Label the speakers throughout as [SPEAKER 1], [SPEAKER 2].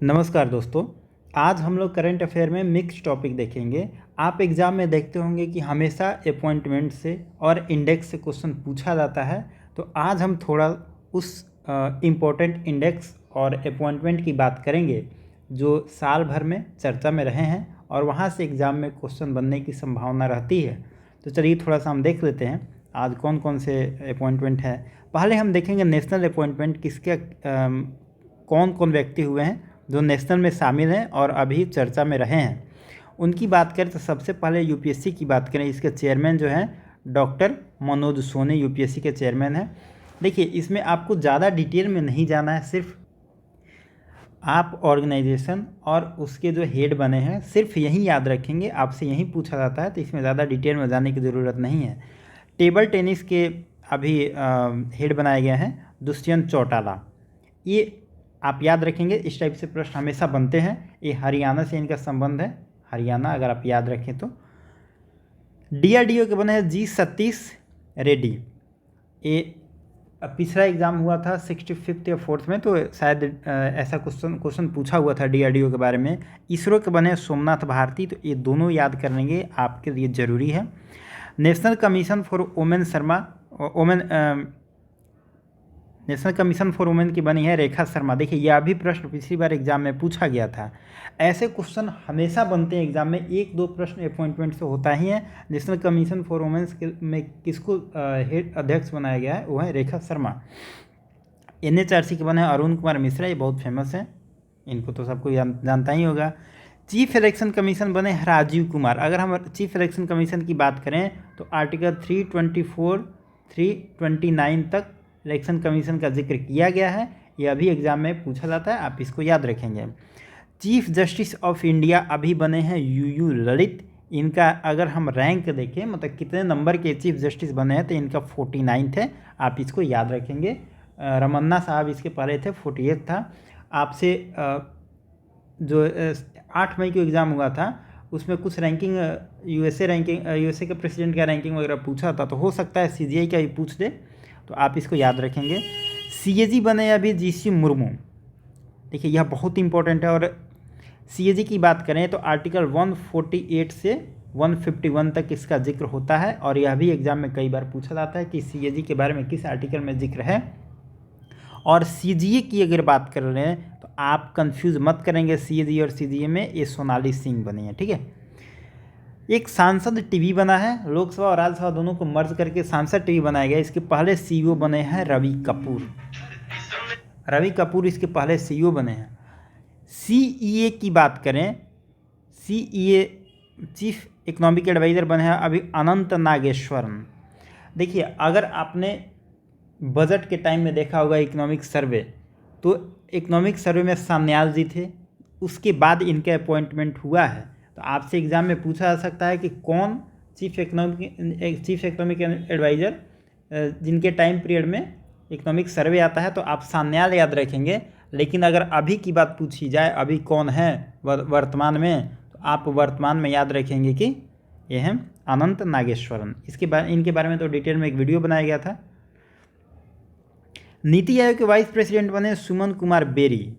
[SPEAKER 1] नमस्कार दोस्तों। आज हम लोग करंट अफेयर में मिक्स टॉपिक देखेंगे। आप एग्ज़ाम में देखते होंगे कि हमेशा अपॉइंटमेंट से और इंडेक्स से क्वेश्चन पूछा जाता है। तो आज हम थोड़ा उस इम्पोर्टेंट इंडेक्स और अपॉइंटमेंट की बात करेंगे जो साल भर में चर्चा में रहे हैं और वहाँ से एग्ज़ाम में क्वेश्चन बनने की संभावना रहती है। तो चलिए थोड़ा सा हम देख लेते हैं आज कौन कौन से अपॉइंटमेंट है। पहले हम देखेंगे नेशनल अपॉइंटमेंट किसके कौन कौन व्यक्ति हुए हैं जो नेशनल में शामिल हैं और अभी चर्चा में रहे हैं। उनकी बात करें तो सबसे पहले यूपीएससी की बात करें, इसके चेयरमैन जो हैं डॉक्टर मनोज सोनी यूपीएससी के चेयरमैन हैं। देखिए इसमें आपको ज़्यादा डिटेल में नहीं जाना है, सिर्फ आप ऑर्गेनाइजेशन और उसके जो हेड बने हैं सिर्फ यही याद रखेंगे। आपसे यही पूछा जाता है तो इसमें ज़्यादा डिटेल में जाने की ज़रूरत नहीं है। टेबल टेनिस के अभी हेड बनाए गए हैं दुष्यंत चौटाला। ये आप याद रखेंगे, इस टाइप से प्रश्न हमेशा बनते हैं। ये हरियाणा से इनका संबंध है, हरियाणा अगर आप याद रखें तो। डीआरडीओ के बने हैं जी सतीश रेड्डी। ये पिछला एग्ज़ाम हुआ था 65th या 4th में, तो शायद ऐसा क्वेश्चन पूछा हुआ था डीआरडीओ के बारे में। इसरो के बने हैं सोमनाथ भारती। तो ये दोनों याद करनेंगे, आपके लिए ज़रूरी है। नेशनल कमीशन फॉर वुमेन की बनी है रेखा शर्मा। देखिए यह भी प्रश्न पिछली बार एग्जाम में पूछा गया था। ऐसे क्वेश्चन हमेशा बनते हैं एग्जाम में, एक दो प्रश्न अपॉइंटमेंट से होता ही है। नेशनल कमीशन फॉर वुमेन्स में किसको हेड अध्यक्ष बनाया गया है, वो है रेखा शर्मा। एनएचआरसी के बने हैं अरुण कुमार मिश्रा, ये बहुत फेमस है, इनको तो सबको जानता ही होगा। चीफ इलेक्शन कमीशन बने हैं राजीव कुमार। अगर हम चीफ इलेक्शन कमीशन की बात करें तो आर्टिकल 324 329 तक इलेक्शन कमीशन का जिक्र किया गया है। यह अभी एग्जाम में पूछा जाता है, आप इसको याद रखेंगे। चीफ जस्टिस ऑफ इंडिया अभी बने हैं यूयू ललित। इनका अगर हम रैंक देखें, मतलब कितने नंबर के चीफ जस्टिस बने हैं, तो इनका 49th है, आप इसको याद रखेंगे। रमन्ना साहब इसके पहले थे, 48 था। आपसे जो 8 मई को एग्ज़ाम हुआ था उसमें कुछ रैंकिंग यूएसए के प्रेसिडेंट का रैंकिंग वगैरह पूछा था, तो हो सकता है सीजीआई का भी पूछ दे, तो आप इसको याद रखेंगे। सीएजी बने अभी जीसी मुर्मू। देखिए यह बहुत इंपॉर्टेंट है। और सीएजी की बात करें तो आर्टिकल 148 से 151 तक इसका जिक्र होता है, और यह भी एग्जाम में कई बार पूछा जाता है कि सीएजी के बारे में किस आर्टिकल में जिक्र है। और सीजीए की अगर बात कर रहे हैं तो आप कंफ्यूज मत करेंगे, सीएजी और सीजीए में ये सोनाली सिंह बनी है, ठीक है। एक सांसद टीवी बना है, लोकसभा और राज्यसभा दोनों को मर्ज करके सांसद टीवी बनाया गया। इसके पहले सीईओ बने हैं रवि कपूर इसके पहले सीईओ बने हैं। सीईए की बात करें, सीईए चीफ इकोनॉमिक एडवाइज़र बने हैं अभी अनंत नागेश्वरन। देखिए अगर आपने बजट के टाइम में देखा होगा इकोनॉमिक सर्वे, तो इकोनॉमिक सर्वे में सान्याल जी थे, उसके बाद इनके अपॉइंटमेंट हुआ है। तो आपसे एग्ज़ाम में पूछा जा सकता है कि कौन चीफ इकोनॉमिक एडवाइज़र जिनके टाइम पीरियड में इकोनॉमिक सर्वे आता है, तो आप सान्याल याद रखेंगे। लेकिन अगर अभी की बात पूछी जाए, अभी कौन है वर्तमान में, तो आप वर्तमान में याद रखेंगे कि ये हैं अनंत नागेश्वरन। इनके बारे में तो डिटेल में एक वीडियो बनाया गया था। नीति आयोग के वाइस प्रेसिडेंट बने सुमन कुमार बेरी।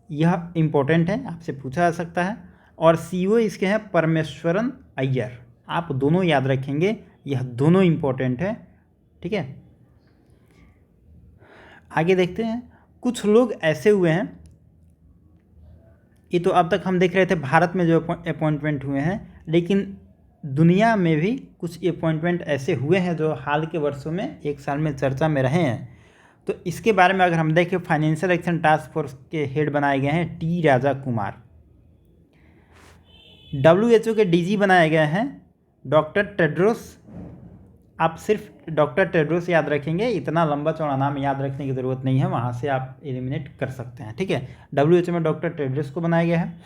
[SPEAKER 1] यह इम्पोर्टेंट है, आपसे पूछा जा सकता है। और सीईओ इसके हैं परमेश्वरन अय्यर। आप दोनों याद रखेंगे, यह दोनों इम्पोर्टेंट है, ठीक है। आगे देखते हैं। कुछ लोग ऐसे हुए हैं, ये तो अब तक हम देख रहे थे भारत में जो अपॉइंटमेंट हुए हैं, लेकिन दुनिया में भी कुछ अपॉइंटमेंट ऐसे हुए हैं जो हाल के वर्षों में, एक साल में चर्चा में रहे हैं। तो इसके बारे में अगर हम देखें, फाइनेंशियल एक्शन टास्क फोर्स के हेड बनाए गए हैं टी राजा कुमार। WHO के डीजी बनाए गए हैं डॉक्टर टेड्रोस। आप सिर्फ डॉक्टर टेड्रोस याद रखेंगे, इतना लंबा चौड़ा नाम याद रखने की ज़रूरत नहीं है, वहाँ से आप एलिमिनेट कर सकते हैं, ठीक है। WHO में डॉक्टर टेड्रोस को बनाया गया है।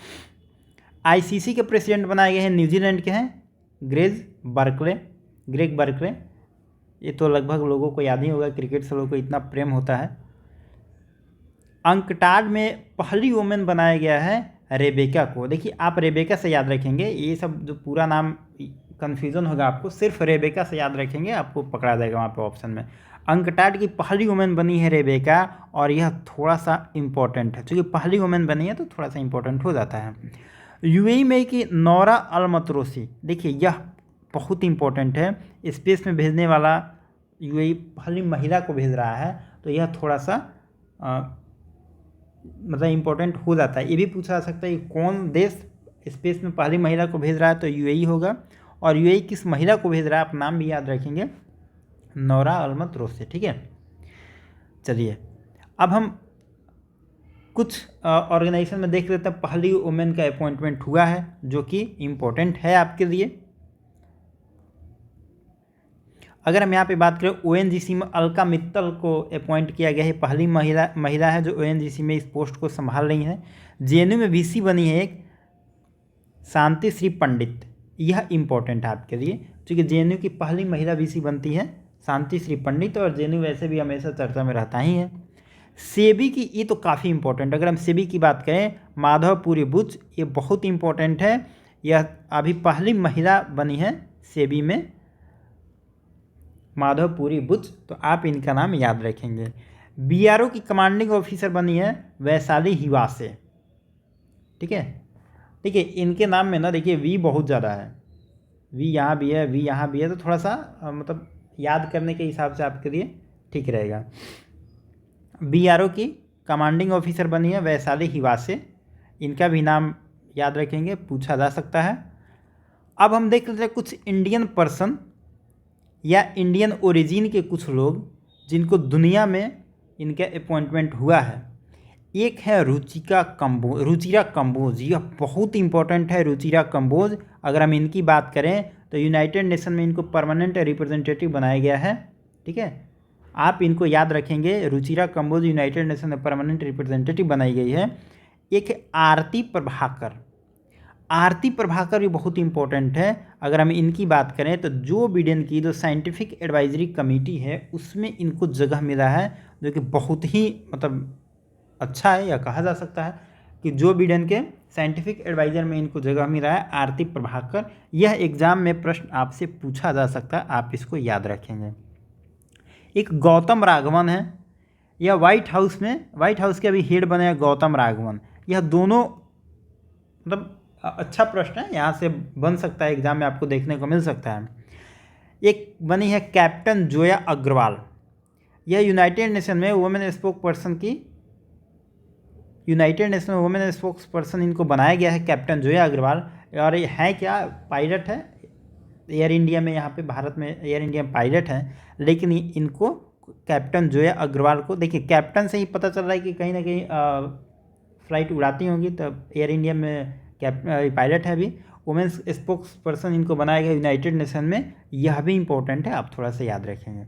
[SPEAKER 1] ICC के प्रेसिडेंट बनाए गए हैं न्यूजीलैंड के हैं ग्रेग बर्कले। ये तो लगभग लोगों को याद ही होगा, क्रिकेट से लोगों को इतना प्रेम होता है। अंकटाड में पहली वुमेन बनाया गया है रेबेका को। देखिए आप रेबेका से याद रखेंगे, ये सब जो पूरा नाम कन्फ्यूज़न होगा आपको, सिर्फ रेबेका से याद रखेंगे, आपको पकड़ा जाएगा वहाँ पे ऑप्शन में। अंकटाड की पहली वुमेन बनी है रेबेका, और यह थोड़ा सा इम्पोर्टेंट है, क्योंकि पहली वुमेन बनी है तो थोड़ा सा इम्पोर्टेंट हो जाता है। यूएई में कि नौरा अल मतरोसी, देखिए यह बहुत इम्पोर्टेंट है, स्पेस में भेजने वाला यूएई पहली महिला को भेज रहा है, तो यह थोड़ा सा मतलब इम्पोर्टेंट हो जाता है। ये भी पूछा जा सकता है कि कौन देश स्पेस में पहली महिला को भेज रहा है, तो यूएई होगा। और यूएई किस महिला को भेज रहा है, आप नाम भी याद रखेंगे, नौरा अल मतरोसी, ठीक है। चलिए अब हम कुछ ऑर्गेनाइजेशन में देख लेते हैं पहली वुमेन का अपॉइंटमेंट हुआ है, जो कि इम्पोर्टेंट है आपके लिए। अगर हम यहाँ पे बात करें, ओएनजीसी में अलका मित्तल को अपॉइंट किया गया है, पहली महिला है जो ओएनजीसी में इस पोस्ट को संभाल रही है। जेएनयू में वीसी बनी है एक शांति श्री पंडित, यह इम्पोर्टेंट है आपके लिए, क्योंकि जेएनयू की पहली महिला वीसी बनती है शांति श्री पंडित, और जेएनयू वैसे भी हमेशा चर्चा में रहता ही है। सेबी की, ये तो काफ़ी इंपॉर्टेंट, अगर हम सेबी की बात करें, माधवपुरी बुच, ये बहुत इंपॉर्टेंट है, यह अभी पहली महिला बनी है सेबी में, माधवपुरी बुच, तो आप इनका नाम याद रखेंगे। बीआरओ की कमांडिंग ऑफिसर बनी है वैशाली हिवासे, ठीक है। देखिए इनके नाम में ना, देखिए वी बहुत ज़्यादा है, वी यहाँ भी है, वी यहाँ भी है, तो थोड़ा सा मतलब याद करने के हिसाब से आपके लिए ठीक रहेगा। बीआरओ की कमांडिंग ऑफिसर बनी है वैशाली हिवासे, इनका भी नाम याद रखेंगे, पूछा जा सकता है। अब हम देख लेते हैं कुछ इंडियन पर्सन या इंडियन ओरिजिन के कुछ लोग जिनको दुनिया में इनका अपॉइंटमेंट हुआ है। एक है रुचिरा कंबोज, यह बहुत इंपॉर्टेंट है। रुचिरा कंबोज, अगर हम इनकी बात करें तो यूनाइटेड नेशन में इनको परमानेंट रिप्रेजेंटेटिव बनाया गया है, ठीक है, आप इनको याद रखेंगे। रुचिरा कंबोज यूनाइटेड नेशन में परमानेंट रिप्रेजेंटेटिव बनाई गई है। एक है आरती प्रभाकर, आरती प्रभाकर भी बहुत इंपॉर्टेंट है। अगर हम इनकी बात करें तो जो बिडेन की जो साइंटिफिक एडवाइजरी कमेटी है उसमें इनको जगह मिला है, जो कि बहुत ही मतलब अच्छा है, या कहा जा सकता है कि जो बिडेन के साइंटिफिक एडवाइजर में इनको जगह मिला है, आरती प्रभाकर। यह एग्जाम में प्रश्न आपसे पूछा जा सकता है, आप इसको याद रखेंगे। एक गौतम राघवन है, यह व्हाइट हाउस के अभी हेड बने हैं गौतम राघवन। यह दोनों मतलब अच्छा प्रश्न है, यहाँ से बन सकता है, एग्जाम में आपको देखने को मिल सकता है। एक बनी है कैप्टन जोया अग्रवाल, यह यूनाइटेड नेशन में वुमेन स्पोक्स पर्सन इनको बनाया गया है, कैप्टन जोया अग्रवाल। और ये है क्या, पायलट है एयर इंडिया में, यहाँ पे भारत में एयर इंडिया में पायलट है, लेकिन इनको कैप्टन जोया अग्रवाल को, देखिए कैप्टन से ही पता चल रहा है कि कहीं ना कहीं फ्लाइट उड़ाती होंगी, तो एयर इंडिया में पायलट है अभी। वुमेन्स स्पोक्स पर्सन इनको बनाया गया यूनाइटेड नेशन में, यह भी इंपॉर्टेंट है, आप थोड़ा सा याद रखेंगे।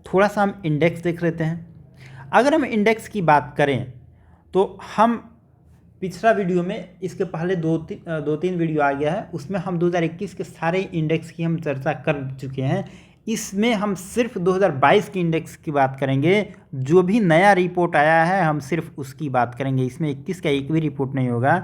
[SPEAKER 1] थोड़ा सा हम इंडेक्स देख लेते हैं। अगर हम इंडेक्स की बात करें तो हम पिछला वीडियो में, इसके पहले दो तीन वीडियो आ गया है, उसमें हम 2021 के सारे इंडेक्स की हम चर्चा कर चुके हैं। इसमें हम सिर्फ 2022 की इंडेक्स की बात करेंगे, जो भी नया रिपोर्ट आया है हम सिर्फ उसकी बात करेंगे। इसमें 21 का एक भी रिपोर्ट नहीं होगा,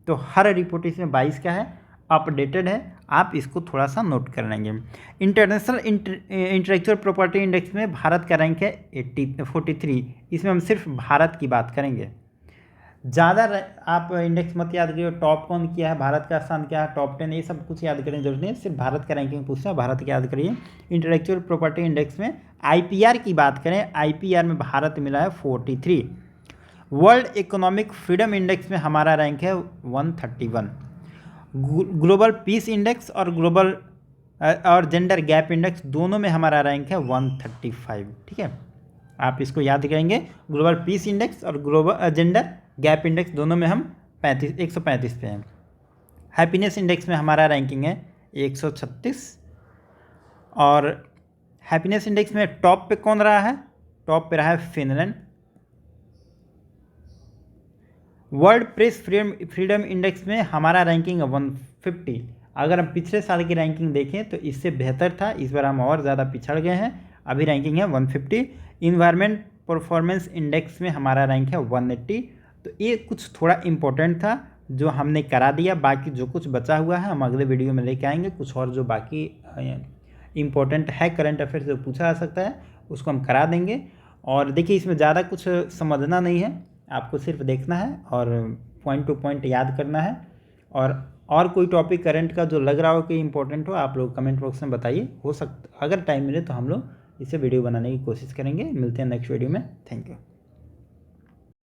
[SPEAKER 1] तो हर रिपोर्ट इसमें 22 का है, अपडेटेड है, आप इसको थोड़ा सा नोट कर लेंगे। इंटरनेशनल इंटेलेक्चुअल प्रॉपर्टी इंडेक्स में भारत का रैंक है 43, इसमें हम सिर्फ भारत की बात करेंगे। ज़्यादा आप इंडेक्स मत याद करिए, टॉप कौन किया है, भारत का स्थान क्या है, टॉप 10, ये सब कुछ याद करने की जरूरत नहीं है, सिर्फ भारत का रैंकिंग पूछना है, भारत की याद करिए। इंटेलेक्चुअल प्रॉपर्टी इंडेक्स में आईपीआर की बात करें, आईपीआर में भारत मिला है 43। वर्ल्ड इकोनॉमिक फ्रीडम इंडेक्स में हमारा रैंक है 131। ग्लोबल पीस इंडेक्स और जेंडर गैप इंडेक्स दोनों में हमारा रैंक है 135, ठीक है, आप इसको याद करेंगे। ग्लोबल पीस इंडेक्स और ग्लोबल जेंडर गैप इंडेक्स दोनों में हम 135 पे हैं। हैप्पीनेस इंडेक्स में हमारा रैंकिंग है 136, और हैप्पीनेस इंडेक्स में टॉप पे कौन रहा है, टॉप पे रहा है Finland. World press freedom index में हमारा रैंकिंग है 150। अगर हम पिछले साल की रैंकिंग देखें तो इससे बेहतर था, इस बार हम और ज़्यादा पिछड़ गए हैं, अभी रैंकिंग है 150। इन्वायरमेंट परफॉर्मेंस इंडेक्स में हमारा रैंक है 180। तो ये कुछ थोड़ा इम्पोर्टेंट था जो हमने करा दिया, बाकी जो कुछ बचा हुआ है हम अगले वीडियो में लेके आएंगे। कुछ और जो बाकी इम्पोर्टेंट है करंट अफेयर से पूछा जा सकता है, उसको हम करा देंगे। और देखिए इसमें ज़्यादा कुछ समझना नहीं है, आपको सिर्फ देखना है और पॉइंट टू पॉइंट याद करना है। और कोई टॉपिक करंट का जो लग रहा हो कि इम्पोर्टेंट हो, आप लोग कमेंट बॉक्स में बताइए। हो सकता अगर टाइम मिले तो हम लोग इसे वीडियो बनाने की कोशिश करेंगे। मिलते हैं नेक्स्ट वीडियो में। Thank you.